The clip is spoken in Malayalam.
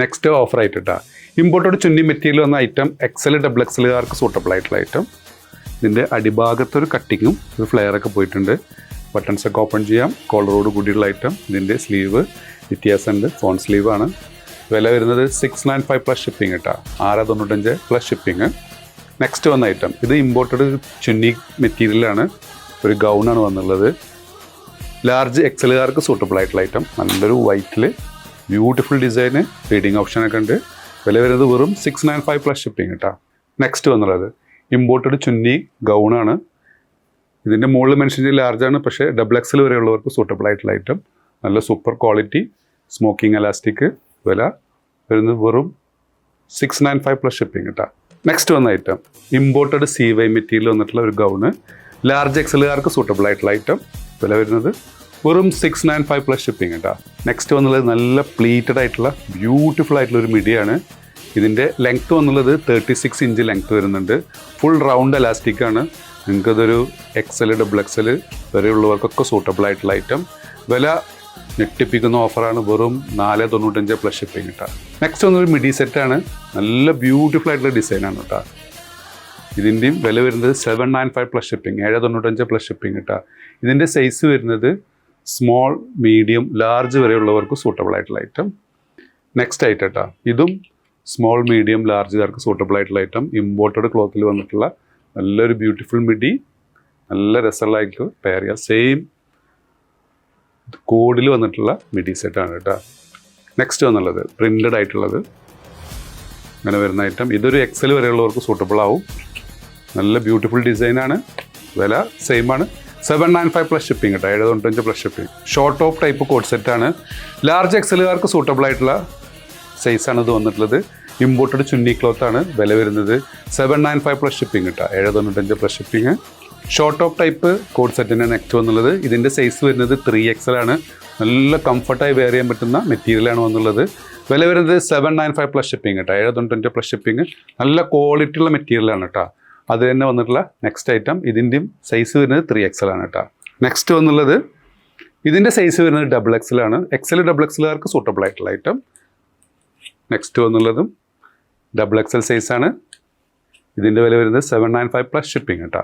നെക്സ്റ്റ് ഓഫർ ആയിട്ട് കേട്ടോ, ഇമ്പോർട്ടഡ് ചുന്നി മെറ്റീരിയൽ വന്ന ഐറ്റം എക്സൽ ഡബിൾ എക്സലുകാർക്ക് സൂട്ടബിൾ ആയിട്ടുള്ള ഐറ്റം. ഇതിൻ്റെ അടിഭാഗത്തൊരു കട്ടിങ്ങും ഒരു ഫ്ലെയറൊക്കെ പോയിട്ടുണ്ട്. ബട്ടൺസ് ഒക്കെ ഓപ്പൺ ചെയ്യാം. കോളറോട് കൂടിയുള്ള ഐറ്റം. ഇതിൻ്റെ സ്ലീവ് വ്യത്യാസമുണ്ട്, ഫോൺ സ്ലീവാണ്. വില വരുന്നത് 695 പ്ലസ് ഷിപ്പിംഗ് കേട്ടോ, 695 പ്ലസ് ഷിപ്പിംഗ്. നെക്സ്റ്റ് വന്ന ഐറ്റം, ഇത് ഇമ്പോർട്ടഡ് ചുന്നി മെറ്റീരിയലാണ്, ഒരു ഗൗണാണ് വന്നുള്ളത്. ലാർജ് എക്സലുകാർക്ക് സൂട്ടബിൾ ആയിട്ടുള്ള ഐറ്റം. നല്ലൊരു വൈറ്റിൽ ബ്യൂട്ടിഫുൾ ഡിസൈന്, റീഡിങ് ഓപ്ഷനൊക്കെ ഉണ്ട്. വില വരുന്നത് വെറും 695 പ്ലസ് ഷിപ്പിംഗ് കേട്ടോ. നെക്സ്റ്റ് വന്നുള്ളത് ഇമ്പോർട്ടഡ് ചുന്നി ഗൗണാണ്. ഇതിൻ്റെ മുകളിൽ മെൻഷൻ ചെയ്ത് ലാർജാണ്, പക്ഷേ ഡബിൾ എക്സൽ വരെയുള്ളവർക്ക് സൂട്ടബിൾ ആയിട്ടുള്ള ഐറ്റം. നല്ല സൂപ്പർ ക്വാളിറ്റി സ്മോക്കിംഗ് എലാസ്റ്റിക്. വില വരുന്നത് വെറും 695 പ്ലസ് ഷിപ്പിംഗ് കേട്ടോ. നെക്സ്റ്റ് വന്ന ഐറ്റം ഇമ്പോർട്ടഡ് CY മെറ്റീരിയൽ വന്നിട്ടുള്ള ഒരു ഗൗണ്, ലാർജ് എക്സലുകാർക്ക് സൂട്ടബിൾ ആയിട്ടുള്ള ഐറ്റം. വില വരുന്നത് വെറും 695 പ്ലസ് ഷിപ്പിംഗ് കേട്ടോ. നെക്സ്റ്റ് വന്നുള്ളത് നല്ല പ്ലീറ്റഡ് ആയിട്ടുള്ള ബ്യൂട്ടിഫുൾ ആയിട്ടുള്ള ഒരു മിഡിയാണ്. ഇതിൻ്റെ ലെങ്ത്ത് വന്നുള്ളത് 36 ഇഞ്ച് ലെങ്ത്ത് വരുന്നുണ്ട്. ഫുൾ റൗണ്ട് എലാസ്റ്റിക് ആണ്. നിങ്ങൾക്കതൊരു എക്സൽ ഡബിൾ എക്സൽ വരെയുള്ളവർക്കൊക്കെ സൂട്ടബിൾ ആയിട്ടുള്ള ഐറ്റം. വില ഞെട്ടിപ്പിക്കുന്ന ഓഫറാണ്, വെറും 495 പ്ലസ് ഷിപ്പിംഗ് കേട്ടോ. നെക്സ്റ്റ് വന്നൊരു മിഡി സെറ്റാണ്, നല്ല ബ്യൂട്ടിഫുൾ ആയിട്ടുള്ള ഡിസൈനാണ് കേട്ടോ. ഇതിൻ്റെയും വില വരുന്നത് 795 പ്ലസ് ഷിപ്പിംഗ്, 795 പ്ലസ് ഷിപ്പിംഗ് കേട്ടോ. ഇതിൻ്റെ സൈസ് വരുന്നത് സ്മോൾ, മീഡിയം, ലാർജ് വരെയുള്ളവർക്ക് സൂട്ടബിൾ ആയിട്ടുള്ള ഐറ്റം. നെക്സ്റ്റ് ഐറ്റം കേട്ടോ, ഇതും സ്മോൾ, മീഡിയം, ലാർജുകാർക്ക് സൂട്ടബിൾ ആയിട്ടുള്ള ഐറ്റം. ഇമ്പോർട്ടഡ് ക്ലോത്തിൽ വന്നിട്ടുള്ള നല്ലൊരു ബ്യൂട്ടിഫുൾ മിഡി, നല്ല രസമുള്ളതായിട്ട് പെയർ ചെയ്യുക. സെയിം കോഡിൽ വന്നിട്ടുള്ള മിഡി സെറ്റാണ് കേട്ടോ. നെക്സ്റ്റ് വന്നുള്ളത് പ്രിൻ്റഡ് ആയിട്ടുള്ളത്, അങ്ങനെ വരുന്ന ഐറ്റം. ഇതൊരു എക്സൽ വരെയുള്ളവർക്ക് സൂട്ടബിൾ ആവും. നല്ല ബ്യൂട്ടിഫുൾ ഡിസൈനാണ്. വില സെയിം ആണ്, 795 പ്ലസ് ഷിപ്പിംഗ് കേട്ടോ, 795 plus shipping. Short top type co-ord സെറ്റാണ്. ലാർജ് എക്സലുകാർക്ക് സൂട്ടബിൾ ആയിട്ടുള്ള സൈസാണ് ഇത് വന്നിട്ടുള്ളത്. ഇമ്പോർട്ടഡ് ചുന്നി ക്ലോത്താണ്. വില വരുന്നത് 795 പ്ലസ് ഷിപ്പിംഗ് കേട്ടോ, 795 plus shipping. Short top type co-ord സെറ്റിൻ്റെ നെക്സ്റ്റ് വന്നുള്ളത്. ഇതിൻ്റെ സൈസ് വരുന്നത് 3XL ആണ്. നല്ല കംഫർട്ടായി വെയർ ചെയ്യാൻ പറ്റുന്ന മെറ്റീരിയലാണ് വന്നുള്ളത്. വില വരുന്നത് 795 പ്ലസ് ഷിപ്പിംഗ് കേട്ടോ, 795 പ്ലസ് ഷിപ്പിംഗ്. നല്ല ക്വാളിറ്റി ഉള്ള മെറ്റീരിയലാണ് കേട്ടോ. അത് തന്നെ വന്നിട്ടുള്ള നെക്സ്റ്റ് ഐറ്റം. ഇതിൻ്റെയും സൈസ് വരുന്നത് 3XL ആണ് കേട്ടോ. നെക്സ്റ്റ് വന്നുള്ളത് ഇതിൻ്റെ സൈസ് വരുന്നത് ഡബിൾ എക്സൽ ആണ്. എക്സൽ ഡബിൾ എക്സലുകാർക്ക് സൂട്ടബിൾ ആയിട്ടുള്ള ഐറ്റം. നെക്സ്റ്റ് വന്നുള്ളതും ഡബിൾ എക്സൽ സൈസാണ്. ഇതിൻ്റെ വില വരുന്നത് 795 പ്ലസ് ഷിപ്പിംഗ് കേട്ടോ.